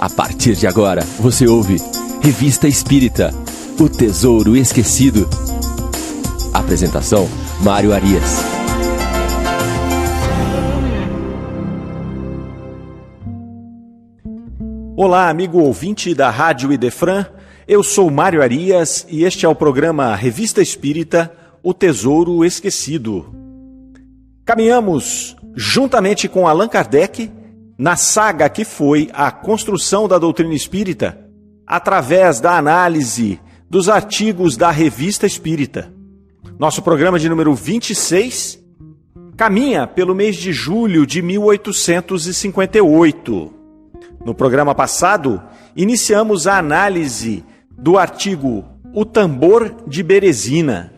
A partir de agora, você ouve Revista Espírita, O Tesouro Esquecido. Apresentação, Mário Arias. Olá, amigo ouvinte da Rádio Idefran. Eu sou Mário Arias e este é o programa Revista Espírita, O Tesouro Esquecido. Caminhamos juntamente com Allan Kardec na saga que foi a construção da doutrina espírita através da análise dos artigos da Revista Espírita. Nosso programa de número 26 caminha pelo mês de julho de 1858. No programa passado, iniciamos a análise do artigo O Tambor de Berezina.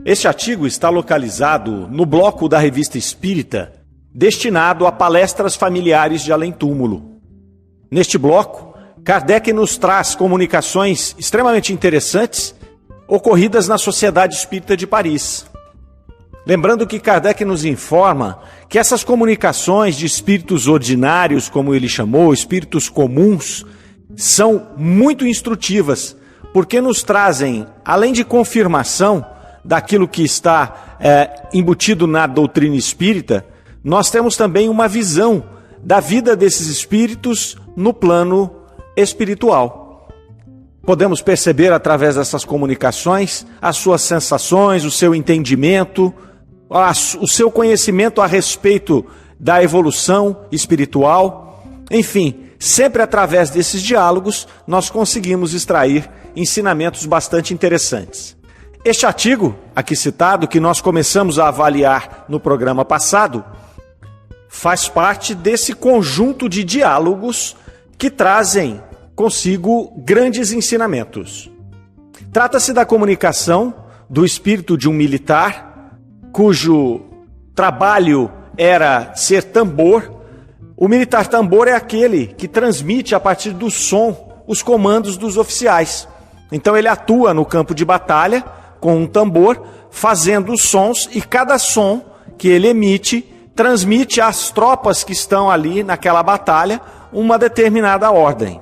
Este artigo está localizado no bloco da Revista Espírita, destinado a palestras familiares de além-túmulo. Neste bloco, Kardec nos traz comunicações extremamente interessantes ocorridas na Sociedade Espírita de Paris. Lembrando que Kardec nos informa que essas comunicações de espíritos ordinários, como ele chamou, espíritos comuns, são muito instrutivas, porque nos trazem, além de confirmação daquilo que está embutido na doutrina espírita, nós temos também uma visão da vida desses espíritos no plano espiritual. Podemos perceber através dessas comunicações as suas sensações, o seu entendimento, o seu conhecimento a respeito da evolução espiritual. Enfim, sempre através desses diálogos nós conseguimos extrair ensinamentos bastante interessantes. Este artigo, aqui citado, que nós começamos a avaliar no programa passado, faz parte desse conjunto de diálogos que trazem consigo grandes ensinamentos. Trata-se da comunicação do espírito de um militar, cujo trabalho era ser tambor. O militar tambor é aquele que transmite a partir do som os comandos dos oficiais. Então ele atua no campo de batalha com um tambor, fazendo os sons, e cada som que ele emite transmite às tropas que estão ali naquela batalha uma determinada ordem.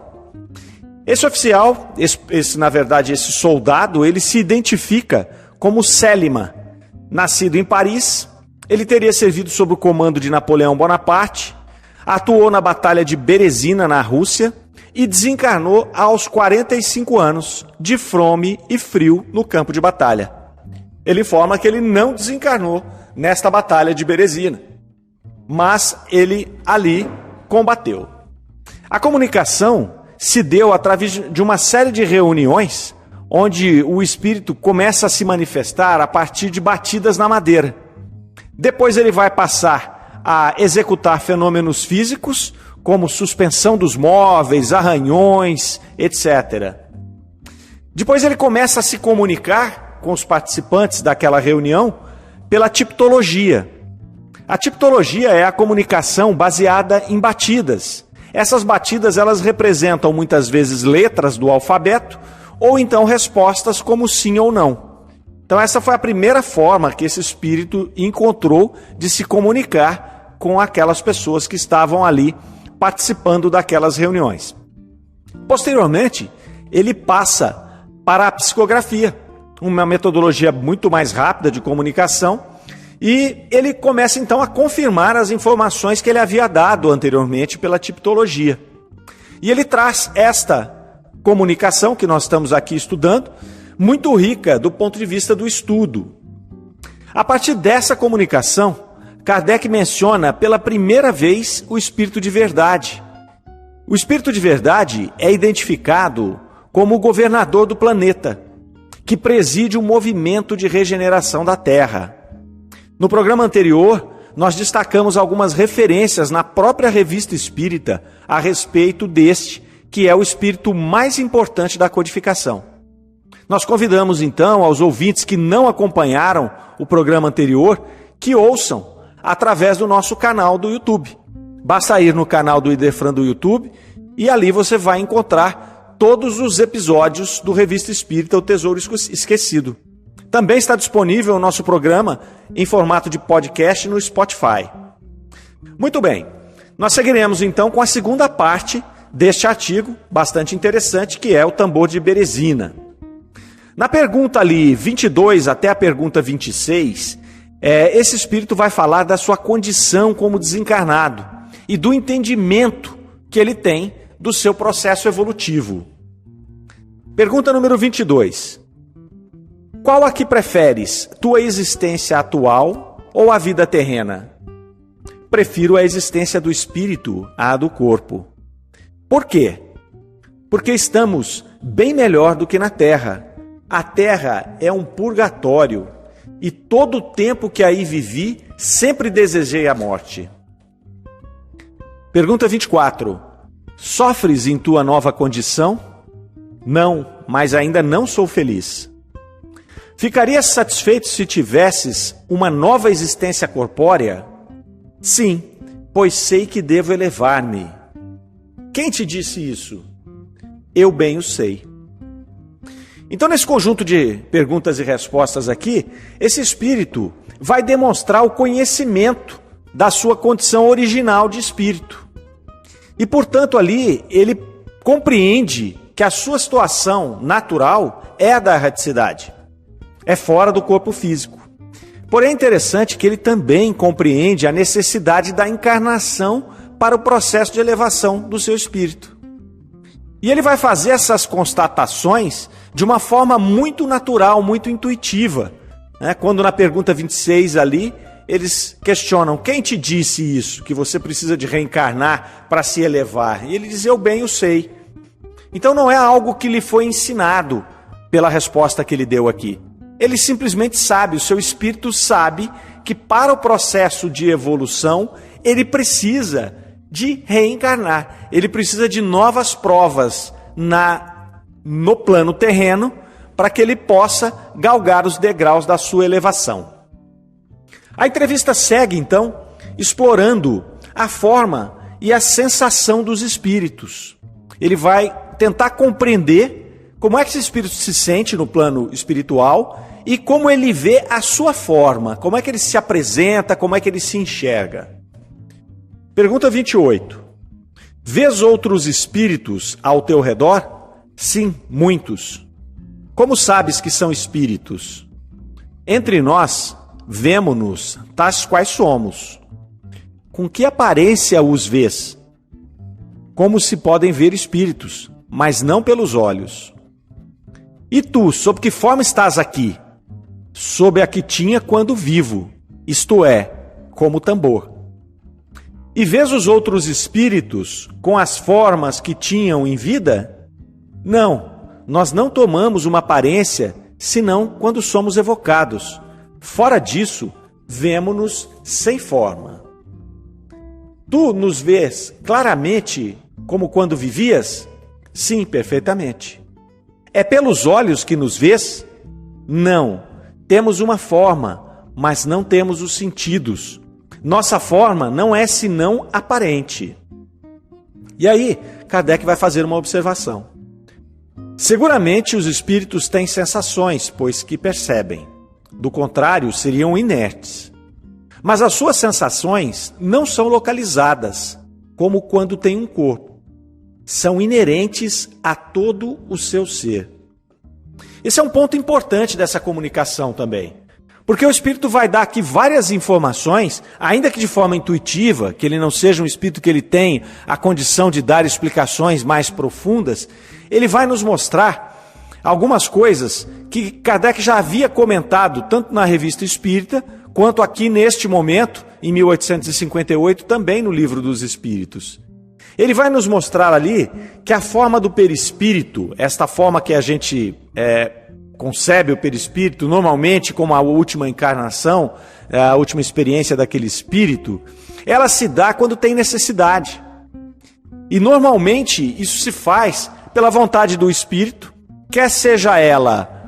Esse oficial, esse soldado, ele se identifica como Célima. Nascido em Paris, ele teria servido sob o comando de Napoleão Bonaparte, atuou na Batalha de Berezina, na Rússia, e desencarnou aos 45 anos, de fome e frio no campo de batalha. Ele informa que ele não desencarnou nesta Batalha de Berezina, mas ele ali combateu. A comunicação se deu através de uma série de reuniões, onde o espírito começa a se manifestar a partir de batidas na madeira. Depois ele vai passar a executar fenômenos físicos, como suspensão dos móveis, arranhões, etc. Depois ele começa a se comunicar com os participantes daquela reunião pela tipologia. A tipologia é a comunicação baseada em batidas. Essas batidas, elas representam muitas vezes letras do alfabeto, ou então respostas como sim ou não. Então essa foi a primeira forma que esse espírito encontrou de se comunicar com aquelas pessoas que estavam ali participando daquelas reuniões. Posteriormente, ele passa para a psicografia, uma metodologia muito mais rápida de comunicação, e ele começa então a confirmar as informações que ele havia dado anteriormente pela tipologia. E ele traz esta comunicação que nós estamos aqui estudando, muito rica do ponto de vista do estudo. A partir dessa comunicação, Kardec menciona pela primeira vez o espírito de verdade. O espírito de verdade é identificado como o governador do planeta, que preside o movimento de regeneração da Terra. No programa anterior, nós destacamos algumas referências na própria Revista Espírita a respeito deste, que é o espírito mais importante da codificação. Nós convidamos então aos ouvintes que não acompanharam o programa anterior que ouçam através do nosso canal do YouTube. Basta ir no canal do Idefran do YouTube e ali você vai encontrar todos os episódios do Revista Espírita, O Tesouro Esquecido. Também está disponível o nosso programa em formato de podcast no Spotify. Muito bem, nós seguiremos então com a segunda parte deste artigo, bastante interessante, que é o tambor de Berezina. Na pergunta ali 22 até a pergunta 26, esse espírito vai falar da sua condição como desencarnado e do entendimento que ele tem do seu processo evolutivo. Pergunta número 22. Qual a que preferes, tua existência atual ou a vida terrena? Prefiro a existência do espírito à do corpo. Por quê? Porque estamos bem melhor do que na Terra. A Terra é um purgatório e todo o tempo que aí vivi, sempre desejei a morte. Pergunta 24. Sofres em tua nova condição? Não, mas ainda não sou feliz. Ficarias satisfeito se tivesses uma nova existência corpórea? Sim, pois sei que devo elevar-me. Quem te disse isso? Eu bem o sei. Então, nesse conjunto de perguntas e respostas aqui, esse espírito vai demonstrar o conhecimento da sua condição original de espírito. E, portanto, ali ele compreende que a sua situação natural é a da erraticidade, é fora do corpo físico. Porém, é interessante que ele também compreende a necessidade da encarnação para o processo de elevação do seu espírito. E ele vai fazer essas constatações de uma forma muito natural, muito intuitiva. Quando na pergunta 26 ali, eles questionam, quem te disse isso, que você precisa de reencarnar para se elevar? E ele diz, eu bem o sei. Então não é algo que lhe foi ensinado pela resposta que ele deu aqui. Ele simplesmente sabe, o seu espírito sabe que para o processo de evolução, ele precisa de reencarnar. Ele precisa de novas provas no plano terreno para que ele possa galgar os degraus da sua elevação. A entrevista segue, então, explorando a forma e a sensação dos espíritos. Ele vai tentar compreender como é que esse espírito se sente no plano espiritual e como ele vê a sua forma, como é que ele se apresenta, como é que ele se enxerga. Pergunta 28. Vês outros espíritos ao teu redor? Sim, muitos. Como sabes que são espíritos? Entre nós, vemo-nos tais quais somos. Com que aparência os vês? Como se podem ver espíritos, mas não pelos olhos. E tu, sob que forma estás aqui? Sob a que tinha quando vivo, isto é, como tambor. E vês os outros espíritos com as formas que tinham em vida? Não, nós não tomamos uma aparência, senão quando somos evocados. Fora disso, vemo-nos sem forma. Tu nos vês claramente como quando vivias? Sim, perfeitamente. É pelos olhos que nos vês? Não, temos uma forma, mas não temos os sentidos. Nossa forma não é senão aparente. E aí, Kardec vai fazer uma observação. Seguramente os espíritos têm sensações, pois que percebem. Do contrário, seriam inertes. Mas as suas sensações não são localizadas, como quando tem um corpo. São inerentes a todo o seu ser. Esse é um ponto importante dessa comunicação também. Porque o espírito vai dar aqui várias informações, ainda que de forma intuitiva, que ele não seja um espírito que ele tem a condição de dar explicações mais profundas, ele vai nos mostrar algumas coisas que Kardec já havia comentado, tanto na Revista Espírita, quanto aqui neste momento, em 1858, também no Livro dos Espíritos. Ele vai nos mostrar ali que a forma do perispírito, esta forma que a gente concebe o perispírito normalmente como a última encarnação, a última experiência daquele espírito, ela se dá quando tem necessidade. E normalmente isso se faz pela vontade do espírito, quer seja ela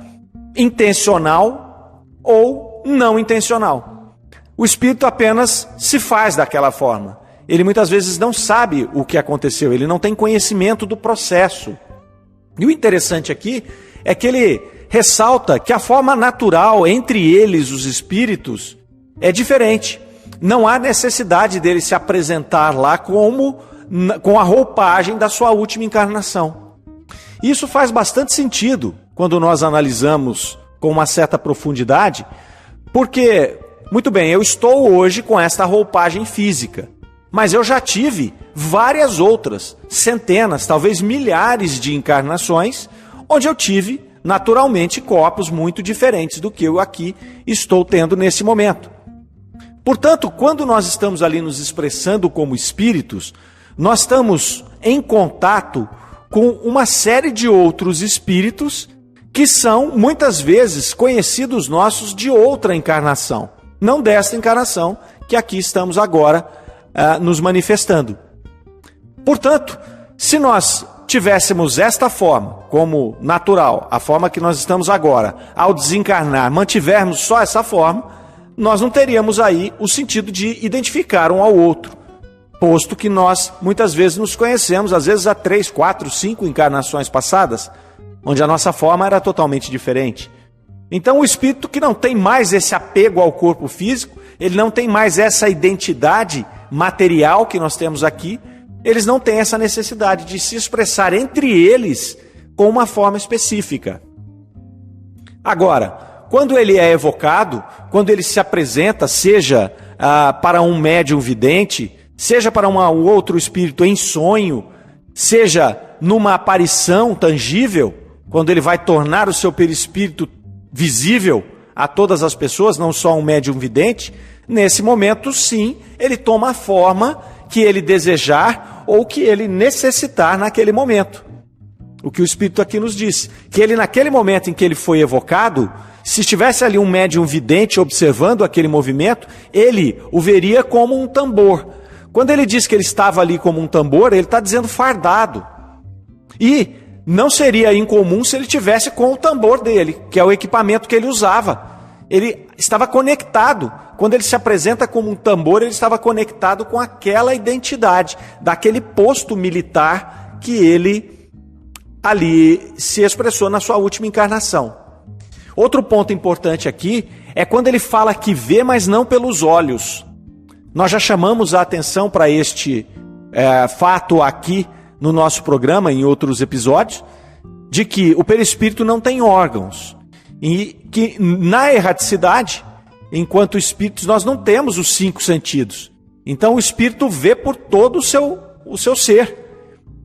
intencional ou não intencional. O espírito apenas se faz daquela forma. Ele muitas vezes não sabe o que aconteceu, ele não tem conhecimento do processo. E o interessante aqui é que ele ressalta que a forma natural entre eles, os espíritos, é diferente. Não há necessidade dele se apresentar lá como com a roupagem da sua última encarnação. Isso faz bastante sentido quando nós analisamos com uma certa profundidade, porque, muito bem, eu estou hoje com esta roupagem física, mas eu já tive várias outras, centenas, talvez milhares de encarnações, onde eu tive, naturalmente, corpos muito diferentes do que eu aqui estou tendo nesse momento. Portanto, quando nós estamos ali nos expressando como espíritos, nós estamos em contato com uma série de outros espíritos que são, muitas vezes, conhecidos nossos de outra encarnação, não desta encarnação que aqui estamos agora nos manifestando. Portanto, se nós tivéssemos esta forma como natural, a forma que nós estamos agora, ao desencarnar, mantivermos só essa forma, nós não teríamos aí o sentido de identificar um ao outro, posto que nós muitas vezes nos conhecemos, às vezes há 3, 4, 5 encarnações passadas, onde a nossa forma era totalmente diferente. Então o espírito que não tem mais esse apego ao corpo físico, ele não tem mais essa identidade material que nós temos aqui, eles não têm essa necessidade de se expressar entre eles com uma forma específica. Agora, quando ele é evocado, quando ele se apresenta, seja para um médium vidente, seja para um outro espírito em sonho, seja numa aparição tangível, quando ele vai tornar o seu perispírito visível a todas as pessoas, não só um médium vidente, nesse momento, sim, ele toma a forma que ele desejar ou que ele necessitar naquele momento. O que o Espírito aqui nos disse, que ele naquele momento em que ele foi evocado, se estivesse ali um médium vidente observando aquele movimento, ele o veria como um tambor. Quando ele diz que ele estava ali como um tambor, ele está dizendo fardado. E não seria incomum se ele tivesse com o tambor dele, que é o equipamento que ele usava. Ele estava conectado. Quando ele se apresenta como um tambor, ele estava conectado com aquela identidade, daquele posto militar que ele ali se expressou na sua última encarnação. Outro ponto importante aqui é quando ele fala que vê, mas não pelos olhos. Nós já chamamos a atenção para este fato aqui no nosso programa, em outros episódios, de que o perispírito não tem órgãos. E que na erraticidade, enquanto espíritos, nós não temos os 5 sentidos. Então o espírito vê por todo o seu ser.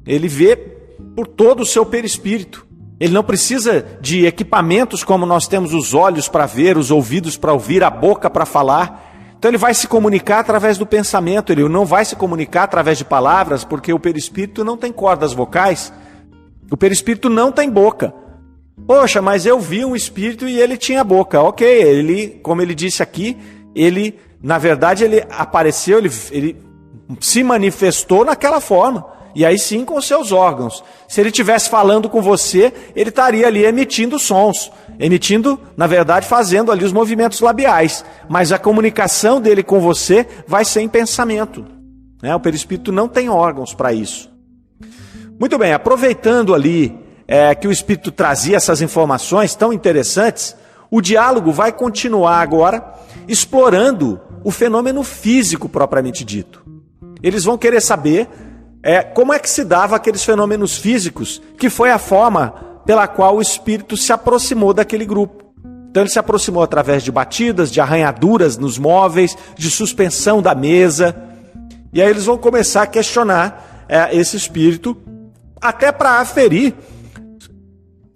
Ele vê por todo o seu perispírito. Ele não precisa de equipamentos como nós temos os olhos para ver, os ouvidos para ouvir, a boca para falar. Então ele vai se comunicar através do pensamento, ele não vai se comunicar através de palavras, porque o perispírito não tem cordas vocais, o perispírito não tem boca. Poxa, mas eu vi um espírito e ele tinha boca. Ok, ele, como ele disse aqui, ele, na verdade, ele apareceu, ele se manifestou naquela forma. E aí sim com os seus órgãos. Se ele estivesse falando com você, ele estaria ali emitindo sons. Emitindo, na verdade, fazendo ali os movimentos labiais. Mas a comunicação dele com você vai ser em pensamento. O perispírito não tem órgãos para isso. Muito bem, aproveitando ali que o espírito trazia essas informações tão interessantes, o diálogo vai continuar agora explorando o fenômeno físico propriamente dito. Eles vão querer saber como é que se dava aqueles fenômenos físicos, que foi a forma pela qual o espírito se aproximou daquele grupo. Então ele se aproximou através de batidas, de arranhaduras nos móveis, de suspensão da mesa. E aí eles vão começar a questionar esse espírito, até para aferir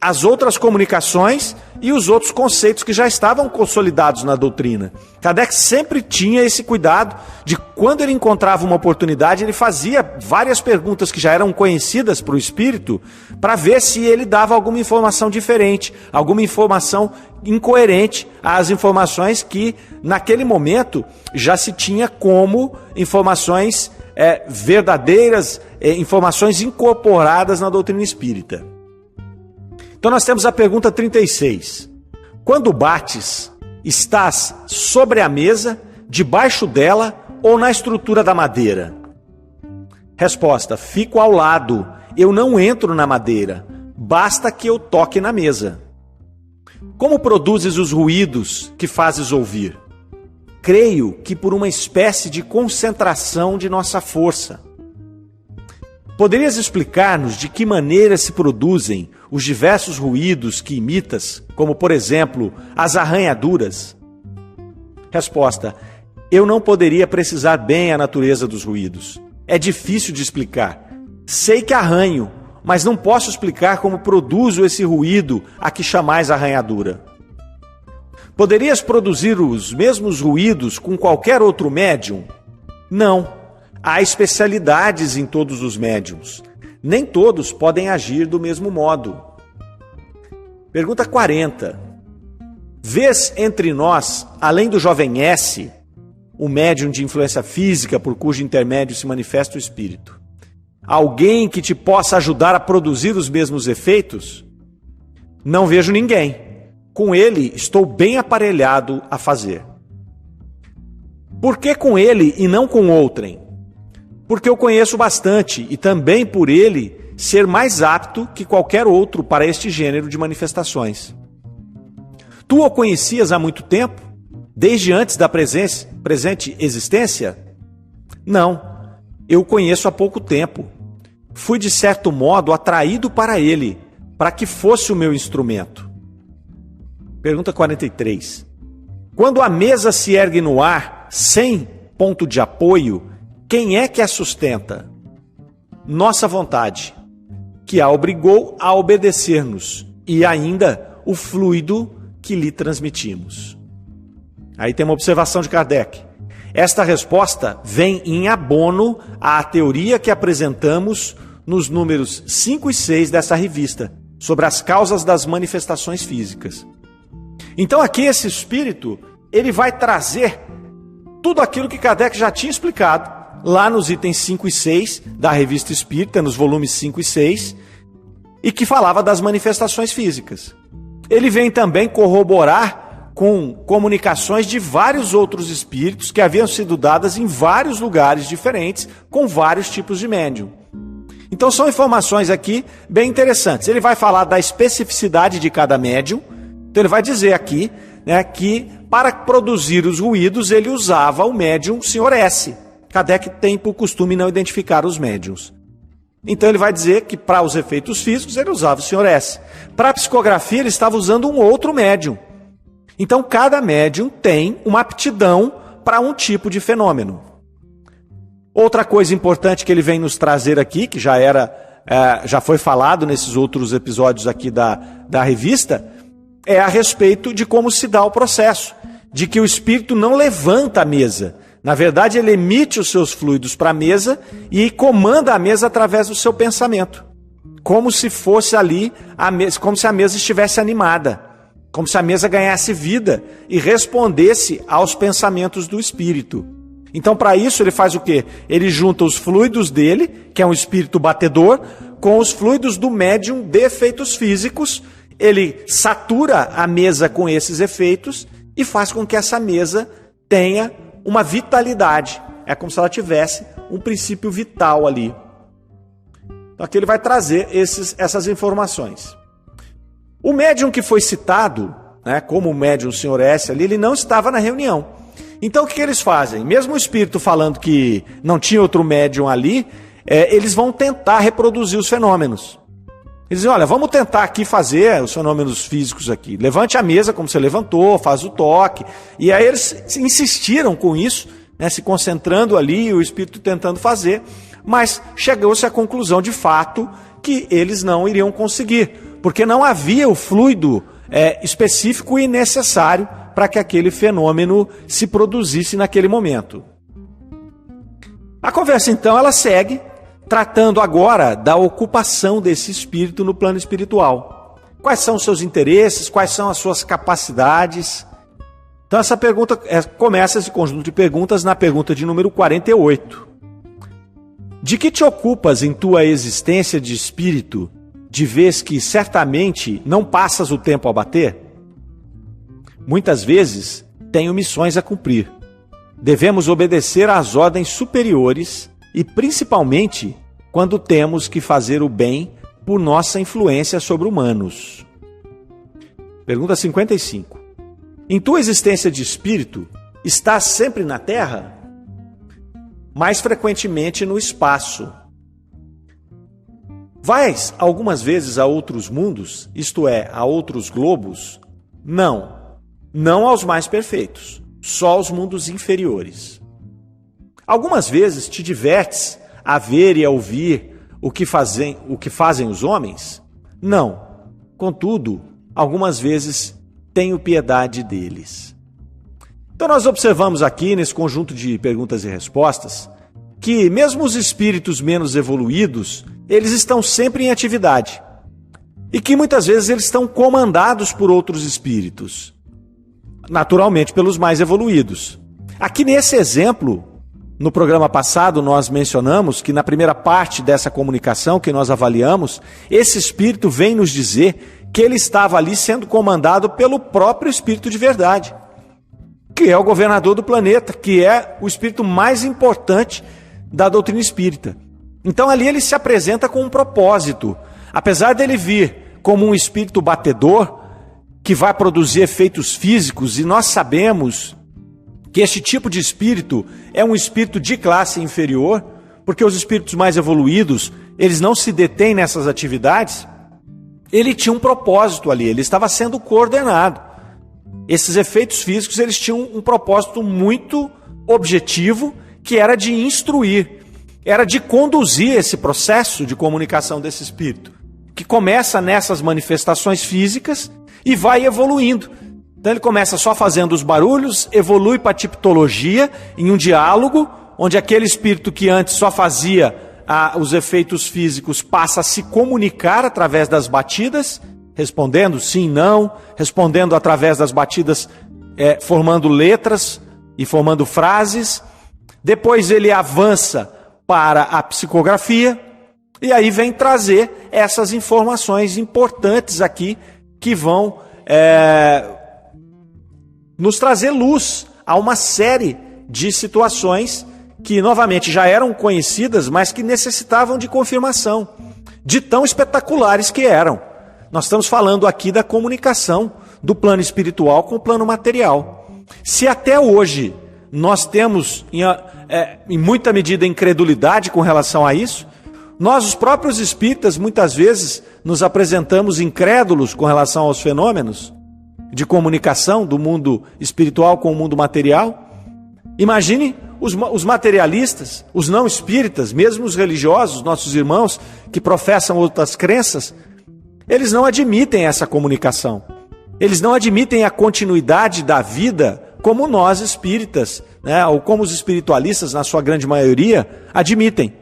as outras comunicações e os outros conceitos que já estavam consolidados na doutrina. Kardec sempre tinha esse cuidado de, quando ele encontrava uma oportunidade, ele fazia várias perguntas que já eram conhecidas para o espírito, para ver se ele dava alguma informação diferente, alguma informação incoerente às informações que, naquele momento, já se tinha como informações verdadeiras, informações incorporadas na doutrina espírita. Então nós temos a pergunta 36. Quando bates, estás sobre a mesa, debaixo dela ou na estrutura da madeira? Resposta: fico ao lado, eu não entro na madeira, basta que eu toque na mesa. Como produzes os ruídos que fazes ouvir? Creio que por uma espécie de concentração de nossa força. Poderias explicar-nos de que maneira se produzem os diversos ruídos que imitas, como, por exemplo, as arranhaduras? Resposta: eu não poderia precisar bem a natureza dos ruídos. É difícil de explicar. Sei que arranho, mas não posso explicar como produzo esse ruído a que chamais arranhadura. Poderias produzir os mesmos ruídos com qualquer outro médium? Não. Há especialidades em todos os médiums. Nem todos podem agir do mesmo modo. Pergunta 40. Vês entre nós, além do jovem S, o médium de influência física por cujo intermédio se manifesta o espírito, alguém que te possa ajudar a produzir os mesmos efeitos? Não vejo ninguém. Com ele estou bem aparelhado a fazer. Por que com ele e não com outrem? Porque eu conheço bastante e também por ele ser mais apto que qualquer outro para este gênero de manifestações. Tu o conhecias há muito tempo? Desde antes da presente existência? Não, eu o conheço há pouco tempo. Fui de certo modo atraído para ele, para que fosse o meu instrumento. Pergunta 43. Quando a mesa se ergue no ar, sem ponto de apoio, quem é que a sustenta? Nossa vontade, que a obrigou a obedecer-nos, e ainda o fluido que lhe transmitimos. Aí tem uma observação de Kardec. Esta resposta vem em abono à teoria que apresentamos nos números 5 e 6 dessa revista, sobre as causas das manifestações físicas. Então aqui esse espírito, ele vai trazer tudo aquilo que Kardec já tinha explicado, lá nos itens 5 e 6 da Revista Espírita, nos volumes 5 e 6, e que falava das manifestações físicas. Ele vem também corroborar com comunicações de vários outros espíritos que haviam sido dadas em vários lugares diferentes, com vários tipos de médium. Então são informações aqui bem interessantes. Ele vai falar da especificidade de cada médium. Então ele vai dizer aqui, né, que para produzir os ruídos ele usava o médium Sr. S. Kardec tem por costume não identificar os médiuns. Então ele vai dizer que para os efeitos físicos ele usava o Sr. S. Para a psicografia ele estava usando um outro médium. Então cada médium tem uma aptidão para um tipo de fenômeno. Outra coisa importante que ele vem nos trazer aqui, que já foi falado nesses outros episódios aqui da revista, é a respeito de como se dá o processo, de que o espírito não levanta a mesa. Na verdade, ele emite os seus fluidos para a mesa e comanda a mesa através do seu pensamento. Como se fosse ali, como se a mesa estivesse animada. Como se a mesa ganhasse vida e respondesse aos pensamentos do espírito. Então, para isso, ele faz o quê? Ele junta os fluidos dele, que é um espírito batedor, com os fluidos do médium de efeitos físicos. Ele satura a mesa com esses efeitos e faz com que essa mesa tenha uma vitalidade. É como se ela tivesse um princípio vital ali. Então aqui ele vai trazer essas informações. O médium que foi citado, né, como o médium Sr. S ali, ele não estava na reunião. Então o que eles fazem? Mesmo o espírito falando que não tinha outro médium ali, eles vão tentar reproduzir os fenômenos. Eles dizem, olha, vamos tentar aqui fazer os fenômenos físicos aqui. Levante a mesa como você levantou, faz o toque. E aí eles insistiram com isso, né, se concentrando ali, o espírito tentando fazer, mas chegou-se à conclusão de fato que eles não iriam conseguir, porque não havia o fluido específico e necessário para que aquele fenômeno se produzisse naquele momento. A conversa então ela segue, tratando agora da ocupação desse espírito no plano espiritual. Quais são os seus interesses? Quais são as suas capacidades? Então essa pergunta começa esse conjunto de perguntas na pergunta de número 48. De que te ocupas em tua existência de espírito, de vez que certamente não passas o tempo a bater? Muitas vezes tenho missões a cumprir. Devemos obedecer às ordens superiores e principalmente quando temos que fazer o bem por nossa influência sobre humanos. Pergunta 55. Em tua existência de espírito, estás sempre na Terra? Mais frequentemente no espaço. Vais algumas vezes a outros mundos, isto é, a outros globos? Não. Não aos mais perfeitos, só aos mundos inferiores. Algumas vezes te divertes a ver e a ouvir o que fazem os homens? Não. Contudo, algumas vezes tenho piedade deles. Então nós observamos aqui, nesse conjunto de perguntas e respostas, que mesmo os espíritos menos evoluídos, eles estão sempre em atividade. E que muitas vezes eles estão comandados por outros espíritos. Naturalmente pelos mais evoluídos. Aqui nesse exemplo, no programa passado nós mencionamos que na primeira parte dessa comunicação que nós avaliamos, esse espírito vem nos dizer que ele estava ali sendo comandado pelo próprio espírito de verdade, que é o governador do planeta, que é o espírito mais importante da doutrina espírita. Então ali ele se apresenta com um propósito. Apesar dele vir como um espírito batedor, que vai produzir efeitos físicos, e nós sabemos que este tipo de espírito é um espírito de classe inferior, porque os espíritos mais evoluídos, eles não se detêm nessas atividades. Ele tinha um propósito ali, ele estava sendo coordenado. Esses efeitos físicos, eles tinham um propósito muito objetivo, que era de instruir, era de conduzir esse processo de comunicação desse espírito, que começa nessas manifestações físicas e vai evoluindo. Então ele começa só fazendo os barulhos, evolui para a tipologia, em um diálogo, onde aquele espírito que antes só fazia os efeitos físicos passa a se comunicar através das batidas, respondendo sim, não, respondendo através das batidas, formando letras e formando frases. Depois ele avança para a psicografia, e aí vem trazer essas informações importantes aqui, que vão nos trazer luz a uma série de situações que novamente já eram conhecidas, mas que necessitavam de confirmação, de tão espetaculares que eram. Nós estamos falando aqui da comunicação do plano espiritual com o plano material. Se até hoje nós temos, em muita medida, incredulidade com relação a isso, nós, os próprios espíritas, muitas vezes nos apresentamos incrédulos com relação aos fenômenos de comunicação do mundo espiritual com o mundo material. Imagine os materialistas, os não espíritas, mesmo os religiosos, nossos irmãos que professam outras crenças, eles não admitem essa comunicação. Eles não admitem a continuidade da vida como nós espíritas, né, ou como os espiritualistas, na sua grande maioria, admitem,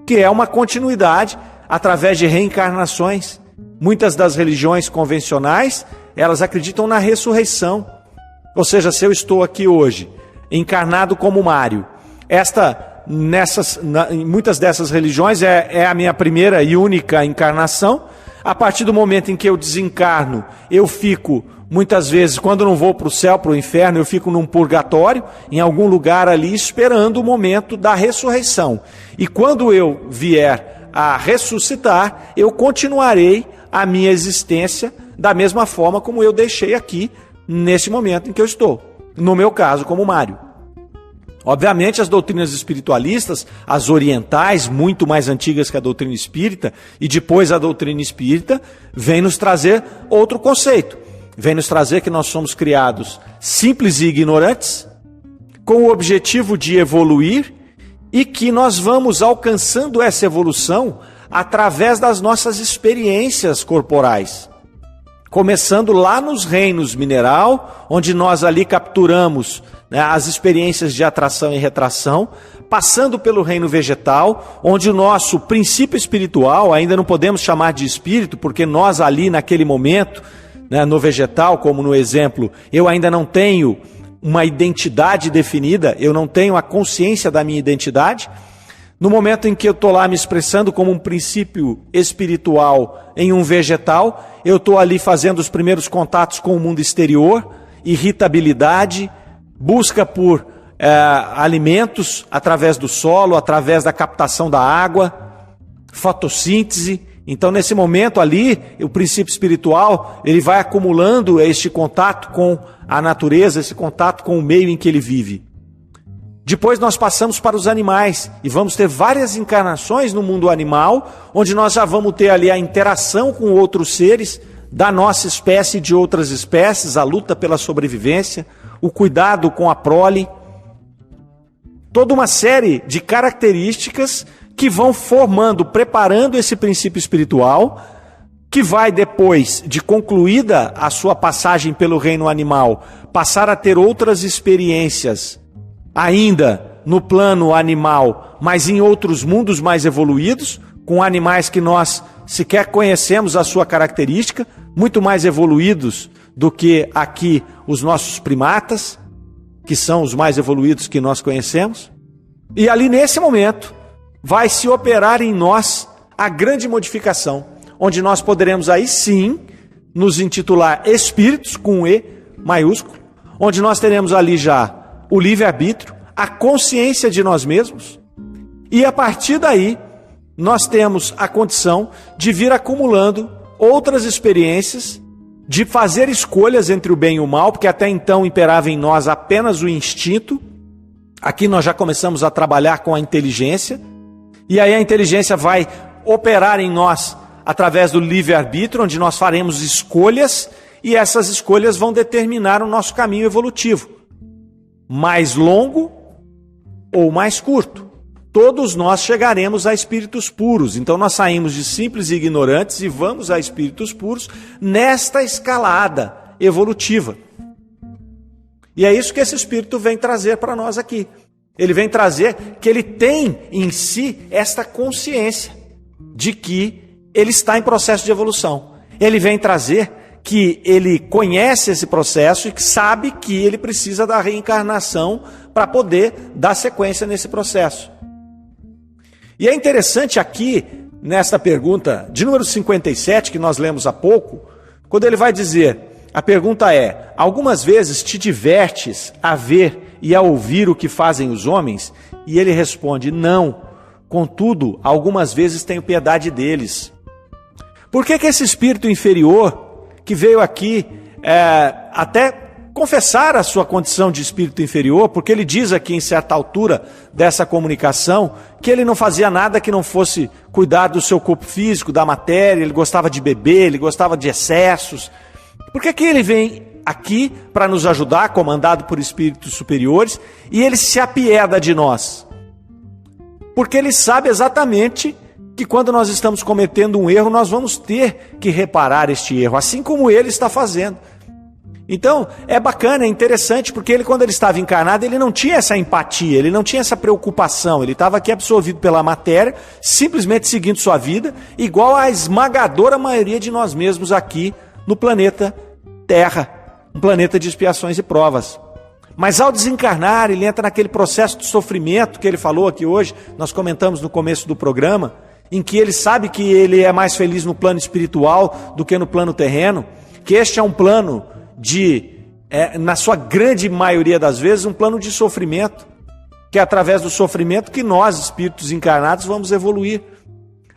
que é uma continuidade através de reencarnações. Muitas das religiões convencionais, elas acreditam na ressurreição. Ou seja, se eu estou aqui hoje, encarnado como Mário, em muitas dessas religiões é a minha primeira e única encarnação. A partir do momento em que eu desencarno, eu fico, muitas vezes, quando não vou para o céu, para o inferno, eu fico num purgatório, em algum lugar ali, esperando o momento da ressurreição. E quando eu vier a ressuscitar, eu continuarei a minha existência da mesma forma como eu deixei aqui, nesse momento em que eu estou. No meu caso, como Mário. Obviamente, as doutrinas espiritualistas, as orientais, muito mais antigas que a doutrina espírita, e depois a doutrina espírita, vem nos trazer outro conceito. Vem nos trazer que nós somos criados simples e ignorantes, com o objetivo de evoluir, e que nós vamos alcançando essa evolução através das nossas experiências corporais. Começando lá nos reinos mineral, onde nós ali capturamos, né, as experiências de atração e retração, passando pelo reino vegetal, onde o nosso princípio espiritual, ainda não podemos chamar de espírito, porque nós ali naquele momento, né, no vegetal, como no exemplo, eu ainda não tenho uma identidade definida, eu não tenho a consciência da minha identidade. No momento em que eu estou lá me expressando como um princípio espiritual em um vegetal, eu estou ali fazendo os primeiros contatos com o mundo exterior, irritabilidade, busca por alimentos através do solo, através da captação da água, fotossíntese. Então, nesse momento ali, o princípio espiritual, ele vai acumulando este contato com a natureza, esse contato com o meio em que ele vive. Depois nós passamos para os animais e vamos ter várias encarnações no mundo animal, onde nós já vamos ter ali a interação com outros seres da nossa espécie e de outras espécies, a luta pela sobrevivência, o cuidado com a prole. Toda uma série de características que vão formando, preparando esse princípio espiritual, que vai, depois de concluída a sua passagem pelo reino animal, passar a ter outras experiências ainda no plano animal, mas em outros mundos mais evoluídos, com animais que nós sequer conhecemos a sua característica, muito mais evoluídos do que aqui os nossos primatas, que são os mais evoluídos que nós conhecemos. E ali nesse momento vai se operar em nós a grande modificação, onde nós poderemos aí sim nos intitular espíritos com E maiúsculo, onde nós teremos ali já o livre-arbítrio, a consciência de nós mesmos, e a partir daí nós temos a condição de vir acumulando outras experiências, de fazer escolhas entre o bem e o mal, porque até então imperava em nós apenas o instinto. Aqui nós já começamos a trabalhar com a inteligência, e aí a inteligência vai operar em nós através do livre-arbítrio, onde nós faremos escolhas, e essas escolhas vão determinar o nosso caminho evolutivo, mais longo ou mais curto. Todos nós chegaremos a espíritos puros, então nós saímos de simples e ignorantes e vamos a espíritos puros nesta escalada evolutiva. E é isso que esse espírito vem trazer para nós aqui. Ele vem trazer que ele tem em si esta consciência de que ele está em processo de evolução. Ele vem trazer que ele conhece esse processo e que sabe que ele precisa da reencarnação para poder dar sequência nesse processo. E é interessante aqui, nesta pergunta de número 57, que nós lemos há pouco, quando ele vai dizer, a pergunta é: algumas vezes te divertes a ver e a ouvir o que fazem os homens? E ele responde: não, contudo, algumas vezes tenho piedade deles. Por que esse espírito inferior, que veio aqui até confessar a sua condição de espírito inferior, porque ele diz aqui em certa altura dessa comunicação que ele não fazia nada que não fosse cuidar do seu corpo físico, da matéria, ele gostava de beber, ele gostava de excessos. Por que ele vem aqui para nos ajudar, comandado por espíritos superiores, e ele se apieda de nós? Porque ele sabe exatamente que quando nós estamos cometendo um erro, nós vamos ter que reparar este erro, assim como ele está fazendo. Então, é bacana, é interessante, porque ele, quando ele estava encarnado, ele não tinha essa empatia, ele não tinha essa preocupação, ele estava aqui absorvido pela matéria, simplesmente seguindo sua vida, igual a esmagadora maioria de nós mesmos aqui no planeta Terra, um planeta de expiações e provas. Mas ao desencarnar, ele entra naquele processo de sofrimento que ele falou aqui hoje, nós comentamos no começo do programa, em que ele sabe que ele é mais feliz no plano espiritual do que no plano terreno, que este é um plano na sua grande maioria das vezes, um plano de sofrimento, que é através do sofrimento que nós, espíritos encarnados, vamos evoluir.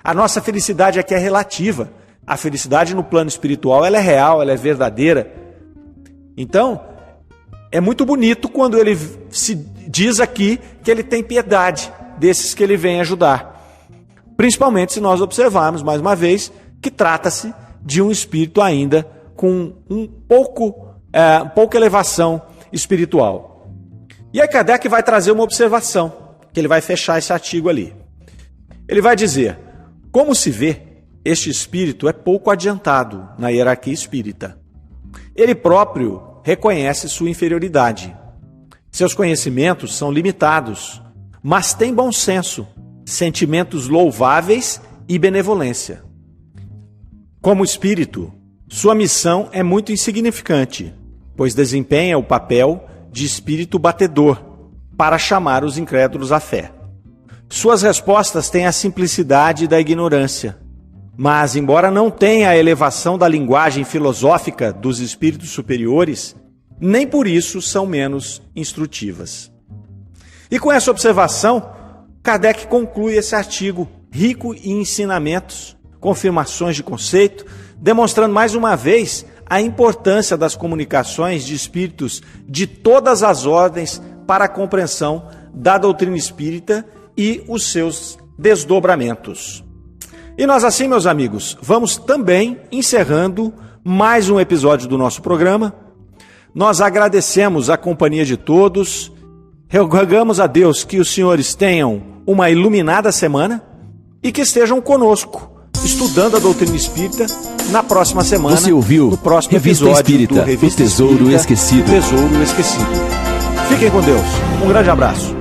A nossa felicidade aqui é relativa. A felicidade no plano espiritual, ela é real, ela é verdadeira. Então, é muito bonito quando ele se diz aqui que ele tem piedade desses que ele vem ajudar. Principalmente se nós observarmos, mais uma vez, que trata-se de um espírito ainda com pouca elevação espiritual. E aí Kardec vai trazer uma observação, que ele vai fechar esse artigo ali. Ele vai dizer: como se vê, este espírito é pouco adiantado na hierarquia espírita. Ele próprio reconhece sua inferioridade. Seus conhecimentos são limitados, mas tem bom senso, sentimentos louváveis e benevolência. Como espírito, sua missão é muito insignificante, pois desempenha o papel de espírito batedor para chamar os incrédulos à fé. Suas respostas têm a simplicidade da ignorância, mas, embora não tenha a elevação da linguagem filosófica dos espíritos superiores, nem por isso são menos instrutivas. E com essa observação, Kardec conclui esse artigo rico em ensinamentos, confirmações de conceito, demonstrando mais uma vez a importância das comunicações de espíritos de todas as ordens para a compreensão da doutrina espírita e os seus desdobramentos. E nós assim, meus amigos, vamos também encerrando mais um episódio do nosso programa. Nós agradecemos a companhia de todos, rogamos a Deus que os senhores tenham uma iluminada semana e que estejam conosco, estudando a doutrina espírita na próxima semana. Você ouviu no próximo Revista episódio Espírita, do Revista O Tesouro Espírita, Esquecido. O Tesouro Esquecido. Fiquem com Deus. Um grande abraço.